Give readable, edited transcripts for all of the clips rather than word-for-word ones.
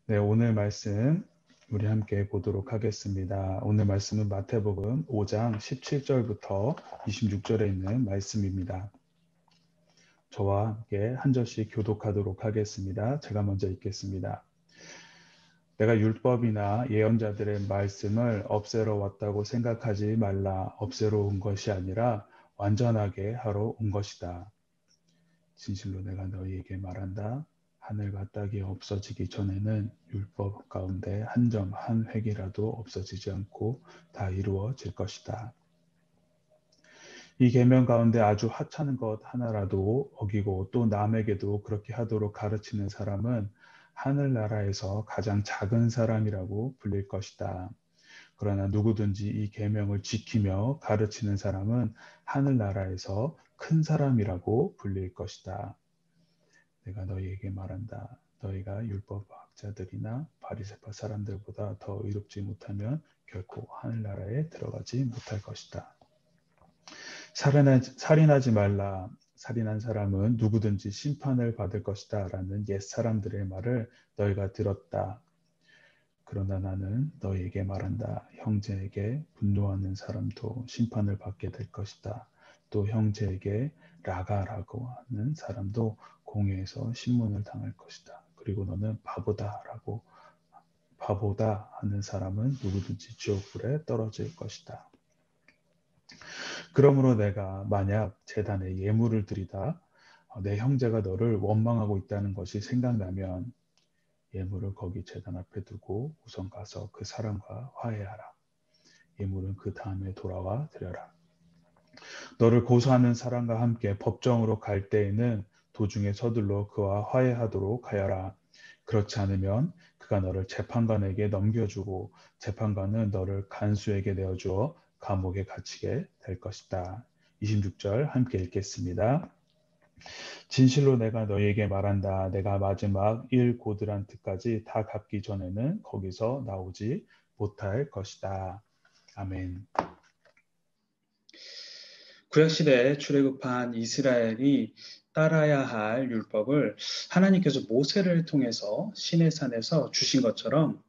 네, 오늘 말씀 우리 함께 보도록 하겠습니다. 오늘 말씀은 마태복음 5장 17절부터 26절에 있는 말씀입니다. 저와 함께 한 절씩 교독하도록 하겠습니다. 제가 먼저 읽겠습니다. 내가 율법이나 예언자들의 말씀을 없애러 왔다고 생각하지 말라. 없애러 온 것이 아니라 완전하게 하러 온 것이다. 진실로 내가 너희에게 말한다. 하늘과 땅이 없어지기 전에는 율법 가운데 한 점 한 획이라도 없어지지 않고 다 이루어질 것이다. 이 계명 가운데 아주 하찮은 것 하나라도 어기고 또 남에게도 그렇게 하도록 가르치는 사람은 하늘나라에서 가장 작은 사람이라고 불릴 것이다. 그러나 누구든지 이 계명을 지키며 가르치는 사람은 하늘나라에서 큰 사람이라고 불릴 것이다. 내가 너희에게 말한다. 너희가 율법학자들이나 바리새파 사람들보다 더 의롭지 못하면 결코 하늘나라에 들어가지 못할 것이다. 살인하지 말라. 살인한 사람은 누구든지 심판을 받을 것이다. 라는 옛 사람들의 말을 너희가 들었다. 그러나 나는 너희에게 말한다. 형제에게 분노하는 사람도 심판을 받게 될 것이다. 또 형제에게 라가라고 하는 사람도 공회에서 신문을 당할 것이다. 그리고 너는 바보다 하는 사람은 누구든지 지옥불에 떨어질 것이다. 그러므로 내가 만약 제단에 예물을 드리다 내 형제가 너를 원망하고 있다는 것이 생각나면 예물을 거기 제단 앞에 두고 우선 가서 그 사람과 화해하라. 예물은 그 다음에 돌아와 드려라. 너를 고소하는 사람과 함께 법정으로 갈 때에는 도중에 서둘러 그와 화해하도록 하여라. 그렇지 않으면 그가 너를 재판관에게 넘겨주고 재판관은 너를 간수에게 내어주어 감옥에 갇히게 될 것이다. 26절 함께 읽겠습니다. 진실로 내가 너희에게 말한다. 내가 마지막 일 고들한 때까지 다 갚기 전에는 거기서 나오지 못할 것이다. 아멘. 구약시대에 출애굽한 이스라엘이 따라야 할 율법을 하나님께서 모세를 통해서 시내산에서 주신 것처럼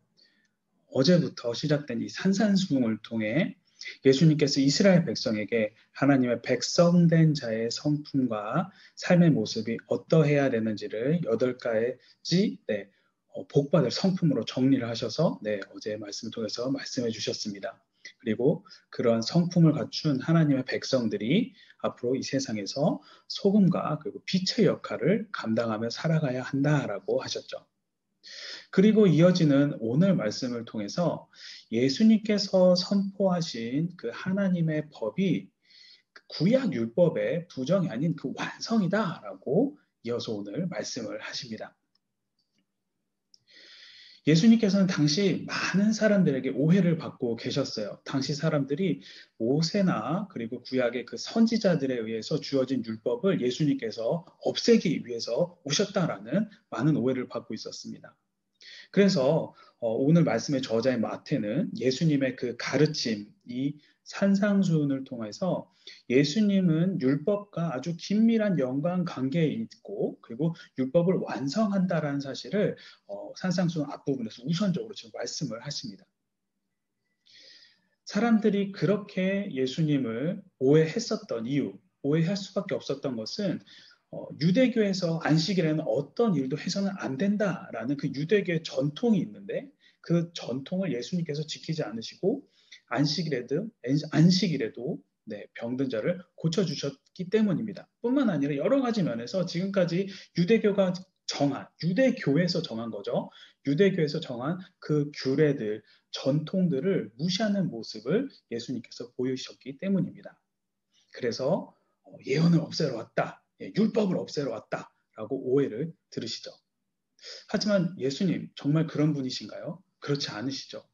어제부터 시작된 이 산산수훈을 통해 예수님께서 이스라엘 백성에게 하나님의 백성된 자의 성품과 삶의 모습이 어떠해야 되는지를 8가지 복받을 성품으로 정리를 하셔서 어제 말씀을 통해서 말씀해 주셨습니다. 그리고 그런 성품을 갖춘 하나님의 백성들이 앞으로 이 세상에서 소금과 그리고 빛의 역할을 감당하며 살아가야 한다라고 하셨죠. 그리고 이어지는 오늘 말씀을 통해서 예수님께서 선포하신 그 하나님의 법이 구약 율법의 부정이 아닌 그 완성이다라고 이어서 오늘 말씀을 하십니다. 예수님께서는 당시 많은 사람들에게 오해를 받고 계셨어요. 당시 사람들이 모세나 그리고 구약의 그 선지자들에 의해서 주어진 율법을 예수님께서 없애기 위해서 오셨다라는 많은 오해를 받고 있었습니다. 그래서 오늘 말씀의 저자인 마태는 예수님의 그 가르침, 이 산상수훈을 통해서 예수님은 율법과 아주 긴밀한 연관 관계에 있고 그리고 율법을 완성한다라는 사실을 산상수훈 앞부분에서 우선적으로 지금 말씀을 하십니다. 사람들이 그렇게 예수님을 오해했었던 이유, 오해할 수밖에 없었던 것은 유대교에서 안식일에는 어떤 일도 해서는 안 된다라는 그 유대교의 전통이 있는데 그 전통을 예수님께서 지키지 않으시고 안식일에도 병든 자를 고쳐주셨기 때문입니다. 뿐만 아니라 여러 가지 면에서 지금까지 유대교에서 정한 거죠. 유대교에서 정한 그 규례들, 전통들을 무시하는 모습을 예수님께서 보이셨기 때문입니다. 그래서 예언을 없애러 왔다. 율법을 없애러 왔다라고 오해를 들으시죠. 하지만 예수님 정말 그런 분이신가요? 그렇지 않으시죠.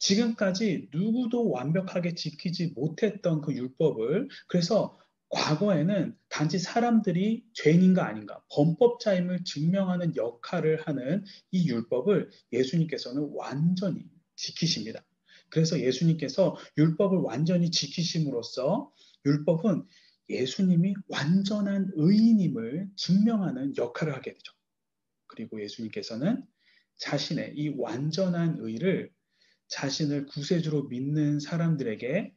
지금까지 누구도 완벽하게 지키지 못했던 그 율법을 그래서 과거에는 단지 사람들이 죄인인가 아닌가 범법자임을 증명하는 역할을 하는 이 율법을 예수님께서는 완전히 지키십니다. 그래서 예수님께서 율법을 완전히 지키심으로써 율법은 예수님이 완전한 의인임을 증명하는 역할을 하게 되죠. 그리고 예수님께서는 자신의 이 완전한 의를 자신을 구세주로 믿는 사람들에게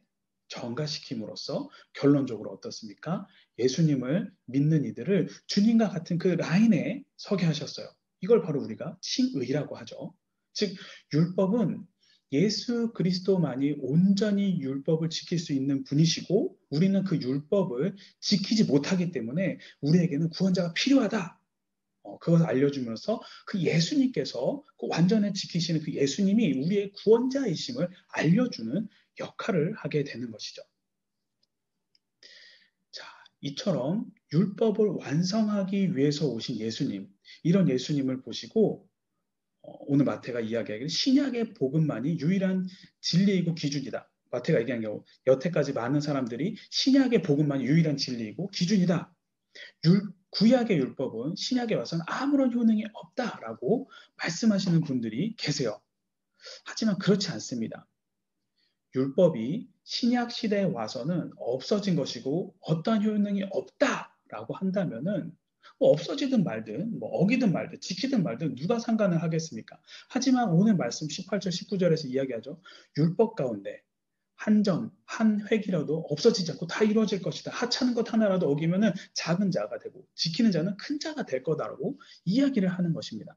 전가시킴으로써 결론적으로 어떻습니까? 예수님을 믿는 이들을 주님과 같은 그 라인에 서게 하셨어요. 이걸 바로 우리가 칭의라고 하죠. 즉, 율법은 예수 그리스도만이 온전히 율법을 지킬 수 있는 분이시고 우리는 그 율법을 지키지 못하기 때문에 우리에게는 구원자가 필요하다. 그것을 알려주면서 그 예수님께서 그 완전히 지키시는 그 예수님이 우리의 구원자이심을 알려주는 역할을 하게 되는 것이죠. 자, 이처럼 율법을 완성하기 위해서 오신 예수님, 이런 예수님을 보시고 오늘 마태가 이야기하기를 신약의 복음만이 유일한 진리이고 기준이다. 마태가 얘기한 경우 여태까지 많은 사람들이 신약의 복음만이 유일한 진리이고 기준이다. 구약의 율법은 신약에 와서는 아무런 효능이 없다라고 말씀하시는 분들이 계세요. 하지만 그렇지 않습니다. 율법이 신약 시대에 와서는 없어진 것이고 어떠한 효능이 없다라고 한다면은 없어지든 말든 어기든 말든 지키든 말든 누가 상관을 하겠습니까? 하지만 오늘 말씀 18절 19절에서 이야기하죠. 율법 가운데 한 점, 한 획이라도 없어지지 않고 다 이루어질 것이다. 하찮은 것 하나라도 어기면은 작은 자가 되고 지키는 자는 큰 자가 될 거다라고 이야기를 하는 것입니다.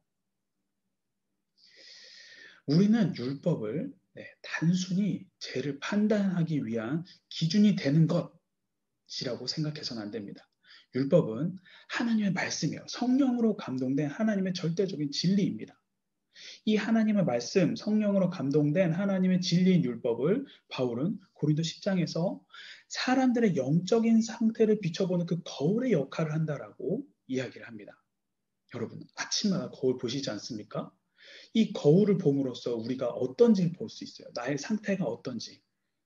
우리는 율법을 단순히 죄를 판단하기 위한 기준이 되는 것이라고 생각해서는 안 됩니다. 율법은 하나님의 말씀이에요. 성령으로 감동된 하나님의 절대적인 진리입니다. 이 하나님의 말씀, 성령으로 감동된 하나님의 진리인 율법을 바울은 고린도 10장에서 사람들의 영적인 상태를 비춰보는 그 거울의 역할을 한다라고 이야기를 합니다. 여러분, 아침마다 거울 보시지 않습니까? 이 거울을 봄으로써 우리가 어떤지 볼 수 있어요. 나의 상태가 어떤지,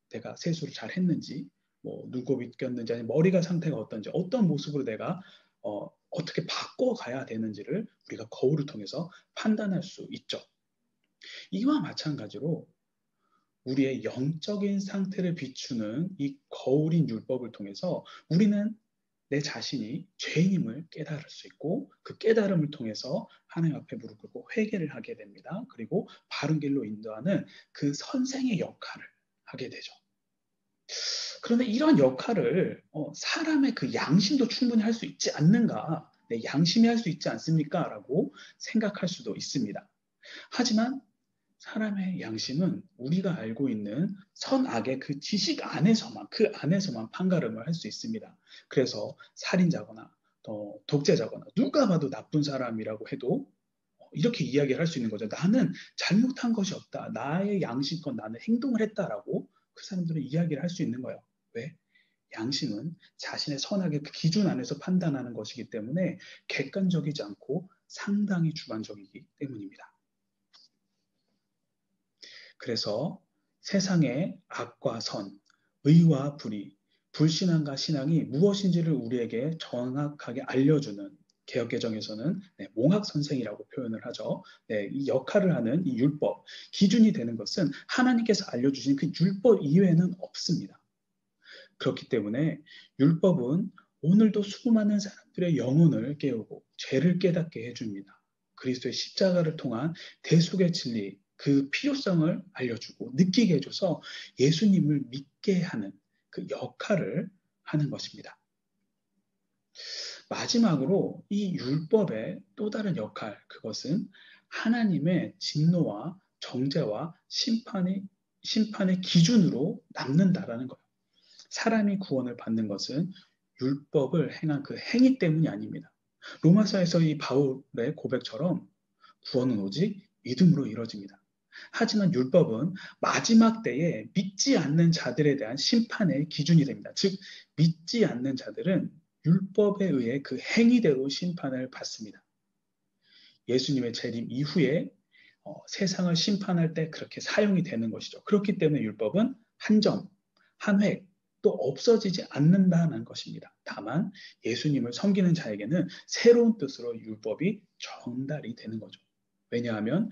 내가 세수를 잘 했는지, 눈곱이 꼈는지, 아니면 머리가 상태가 어떤지, 어떤 모습으로 내가 어떻게 바꿔가야 되는지를 우리가 거울을 통해서 판단할 수 있죠. 이와 마찬가지로 우리의 영적인 상태를 비추는 이 거울인 율법을 통해서 우리는 내 자신이 죄인임을 깨달을 수 있고 그 깨달음을 통해서 하나님 앞에 무릎 꿇고 회개를 하게 됩니다. 그리고 바른 길로 인도하는 그 선생의 역할을 하게 되죠. 그런데 이런 역할을 사람의 그 양심도 충분히 할 수 있지 않는가? 내 양심이 할 수 있지 않습니까? 라고 생각할 수도 있습니다. 하지만 사람의 양심은 우리가 알고 있는 선악의 그 지식 안에서만, 그 안에서만 판가름을 할 수 있습니다. 그래서 살인자거나 독재자거나 누가 봐도 나쁜 사람이라고 해도 이렇게 이야기를 할 수 있는 거죠. 나는 잘못한 것이 없다. 나의 양심껏 나는 행동을 했다라고 그 사람들은 이야기를 할 수 있는 거예요. 왜? 양심은 자신의 선악의 그 기준 안에서 판단하는 것이기 때문에 객관적이지 않고 상당히 주관적이기 때문입니다. 그래서 세상의 악과 선, 의와 불의, 불신앙과 신앙이 무엇인지를 우리에게 정확하게 알려주는 개역개정에서는 몽학 선생이라고 표현을 하죠. 이 역할을 하는 이 율법, 기준이 되는 것은 하나님께서 알려주신 그 율법 이외에는 없습니다. 그렇기 때문에 율법은 오늘도 수많은 사람들의 영혼을 깨우고 죄를 깨닫게 해줍니다. 그리스도의 십자가를 통한 대속의 진리, 그 필요성을 알려주고 느끼게 해줘서 예수님을 믿게 하는 그 역할을 하는 것입니다. 마지막으로 이 율법의 또 다른 역할, 그것은 하나님의 진노와 정죄와 심판의 기준으로 남는다라는 거예요. 사람이 구원을 받는 것은 율법을 행한 그 행위 때문이 아닙니다. 로마서에서 이 바울의 고백처럼 구원은 오직 믿음으로 이루어집니다. 하지만 율법은 마지막 때에 믿지 않는 자들에 대한 심판의 기준이 됩니다. 즉, 믿지 않는 자들은 율법에 의해 그 행위대로 심판을 받습니다. 예수님의 재림 이후에 세상을 심판할 때 그렇게 사용이 되는 것이죠. 그렇기 때문에 율법은 한 점, 한 획, 또 없어지지 않는다는 것입니다. 다만 예수님을 섬기는 자에게는 새로운 뜻으로 율법이 전달이 되는 거죠. 왜냐하면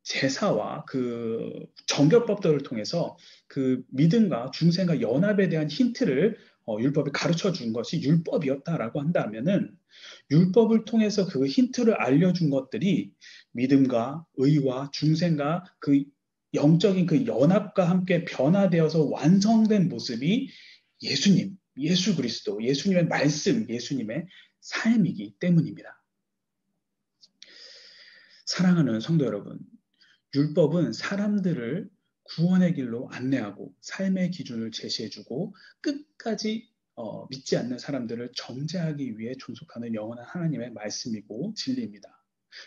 제사와 그 정결법들을 통해서 그 믿음과 중생과 연합에 대한 힌트를 율법이 가르쳐 준 것이 율법이었다라고 한다면은 율법을 통해서 그 힌트를 알려준 것들이 믿음과 의와 중생과 그 영적인 그 연합과 함께 변화되어서 완성된 모습이 예수님, 예수 그리스도, 예수님의 말씀, 예수님의 삶이기 때문입니다. 사랑하는 성도 여러분, 율법은 사람들을 구원의 길로 안내하고 삶의 기준을 제시해주고 끝까지 믿지 않는 사람들을 정죄하기 위해 존속하는 영원한 하나님의 말씀이고 진리입니다.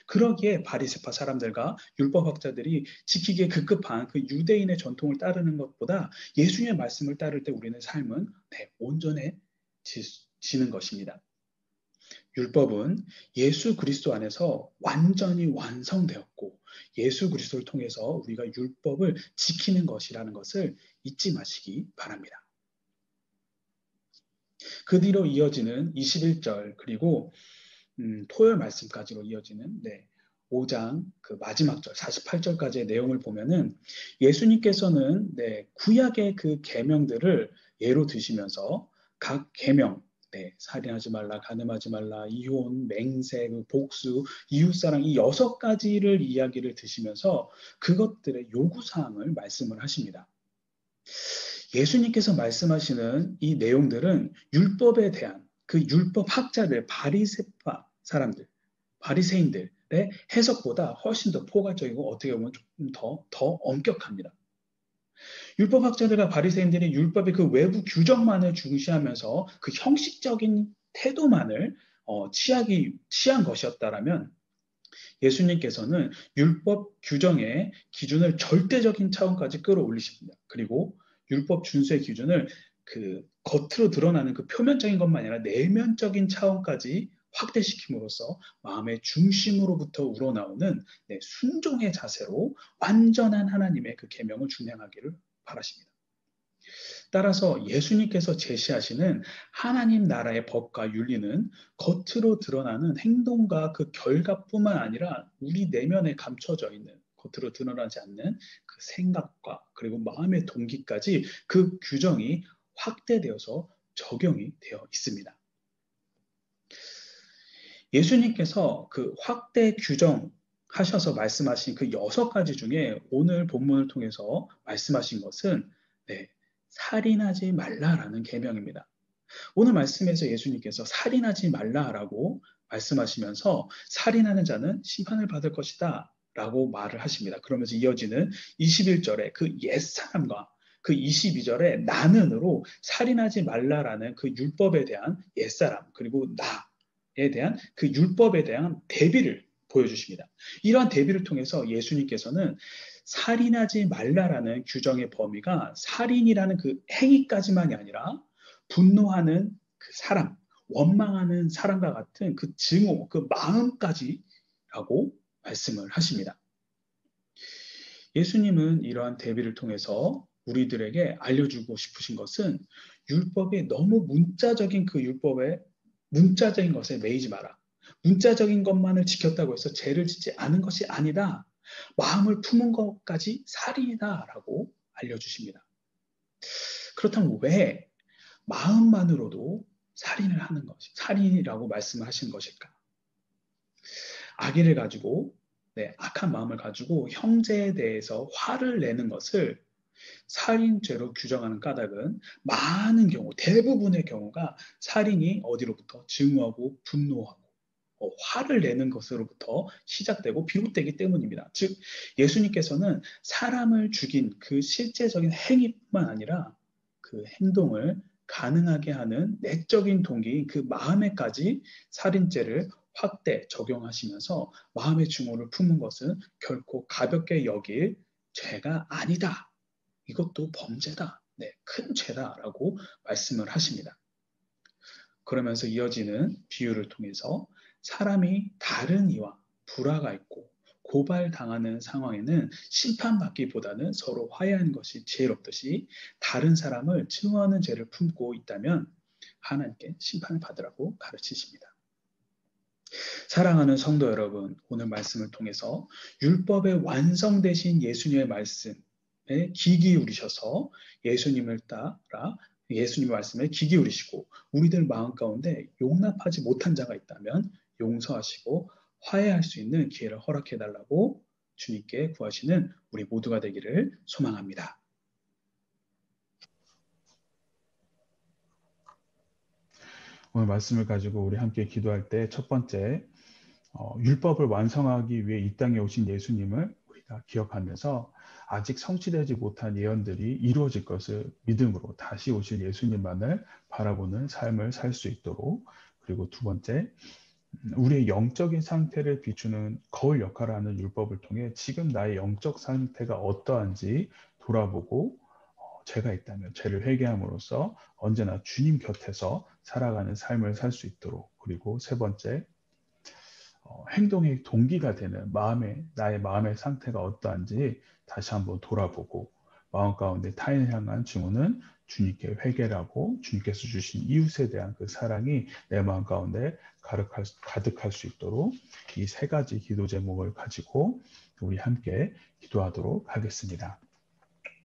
그러기에 바리새파 사람들과 율법학자들이 지키기에 급급한 그 유대인의 전통을 따르는 것보다 예수님의 말씀을 따를 때 우리는 삶은 온전해지는 것입니다. 율법은 예수 그리스도 안에서 완전히 완성되었고 예수 그리스도를 통해서 우리가 율법을 지키는 것이라는 것을 잊지 마시기 바랍니다. 그 뒤로 이어지는 21절 그리고 토요일 말씀까지로 이어지는 5장 그 마지막 절 48절까지의 내용을 보면은 예수님께서는 구약의 그 계명들을 예로 드시면서 각 계명 살인하지 말라, 간음하지 말라, 이혼, 맹세, 복수, 이웃사랑 이 6가지를 이야기를 드시면서 그것들의 요구사항을 말씀을 하십니다. 예수님께서 말씀하시는 이 내용들은 율법에 대한 그 율법학자들, 바리새파 사람들, 바리새인들의 해석보다 훨씬 더 포괄적이고 어떻게 보면 좀 더 엄격합니다. 율법학자들과 바리새인들이 율법의 그 외부 규정만을 중시하면서 그 형식적인 태도만을 취한 것이었다라면 예수님께서는 율법 규정의 기준을 절대적인 차원까지 끌어올리십니다. 그리고 율법 준수의 기준을 그 겉으로 드러나는 그 표면적인 것만 아니라 내면적인 차원까지 확대시킴으로써 마음의 중심으로부터 우러나오는 순종의 자세로 완전한 하나님의 그 계명을 준행하기를 바라십니다. 따라서 예수님께서 제시하시는 하나님 나라의 법과 윤리는 겉으로 드러나는 행동과 그 결과뿐만 아니라 우리 내면에 감춰져 있는 겉으로 드러나지 않는 그 생각과 그리고 마음의 동기까지 그 규정이 확대되어서 적용이 되어 있습니다. 예수님께서 그 확대 규정 하셔서 말씀하신 그 6가지 중에 오늘 본문을 통해서 말씀하신 것은 살인하지 말라라는 계명입니다. 오늘 말씀에서 예수님께서 살인하지 말라라고 말씀하시면서 살인하는 자는 심판을 받을 것이다 라고 말을 하십니다. 그러면서 이어지는 21절에 그 옛사람과 그 22절에 나는으로 살인하지 말라라는 그 율법에 대한 옛사람 그리고 나에 대한 그 율법에 대한 대비를 보여주십니다. 이러한 대비를 통해서 예수님께서는 살인하지 말라라는 규정의 범위가 살인이라는 그 행위까지만이 아니라 분노하는 그 사람, 원망하는 사람과 같은 그 증오, 그 마음까지라고 말씀을 하십니다. 예수님은 이러한 대비를 통해서 우리들에게 알려주고 싶으신 것은 율법이 너무 문자적인 그 율법에 문자적인 것에 매이지 마라. 문자적인 것만을 지켰다고 해서 죄를 짓지 않은 것이 아니다. 마음을 품은 것까지 살인이다라고 알려주십니다. 그렇다면 왜 마음만으로도 살인을 하는 것이 살인이라고 말씀을 하시는 것일까? 악의를 가지고 악한 마음을 가지고 형제에 대해서 화를 내는 것을 살인죄로 규정하는 까닭은 많은 경우, 대부분의 경우가 살인이 어디로부터 증오하고 분노하고 화를 내는 것으로부터 시작되고 비롯되기 때문입니다. 즉 예수님께서는 사람을 죽인 그 실제적인 행위뿐만 아니라 그 행동을 가능하게 하는 내적인 동기인 그 마음에까지 살인죄를 확대 적용하시면서 마음의 증오를 품은 것은 결코 가볍게 여길 죄가 아니다. 이것도 범죄다. 큰 죄다라고 말씀을 하십니다. 그러면서 이어지는 비유를 통해서 사람이 다른 이와 불화가 있고 고발당하는 상황에는 심판받기보다는 서로 화해하는 것이 지혜롭듯이 다른 사람을 증오하는 죄를 품고 있다면 하나님께 심판을 받으라고 가르치십니다. 사랑하는 성도 여러분, 오늘 말씀을 통해서 율법의 완성되신 예수님의 말씀에 귀 기울이셔서 예수님을 따라 예수님 말씀에 귀 기울이시고 우리들 마음 가운데 용납하지 못한 자가 있다면 용서하시고 화해할 수 있는 기회를 허락해 달라고 주님께 구하시는 우리 모두가 되기를 소망합니다. 오늘 말씀을 가지고 우리 함께 기도할 때 첫 번째, 율법을 완성하기 위해 이 땅에 오신 예수님을 우리가 기억하면서 아직 성취되지 못한 예언들이 이루어질 것을 믿음으로 다시 오실 예수님만을 바라보는 삶을 살 수 있도록, 그리고 두 번째, 우리의 영적인 상태를 비추는 거울 역할을 하는 율법을 통해 지금 나의 영적 상태가 어떠한지 돌아보고 죄가 있다면 죄를 회개함으로써 언제나 주님 곁에서 살아가는 삶을 살 수 있도록, 그리고 세 번째, 행동의 동기가 되는 나의 마음의 상태가 어떠한지 다시 한번 돌아보고 마음 가운데 타인을 향한 증오는 주님께 회개를 하고 주님께서 주신 이웃에 대한 그 사랑이 내 마음 가운데 가득할 수 있도록 이 세 가지 기도 제목을 가지고 우리 함께 기도하도록 하겠습니다.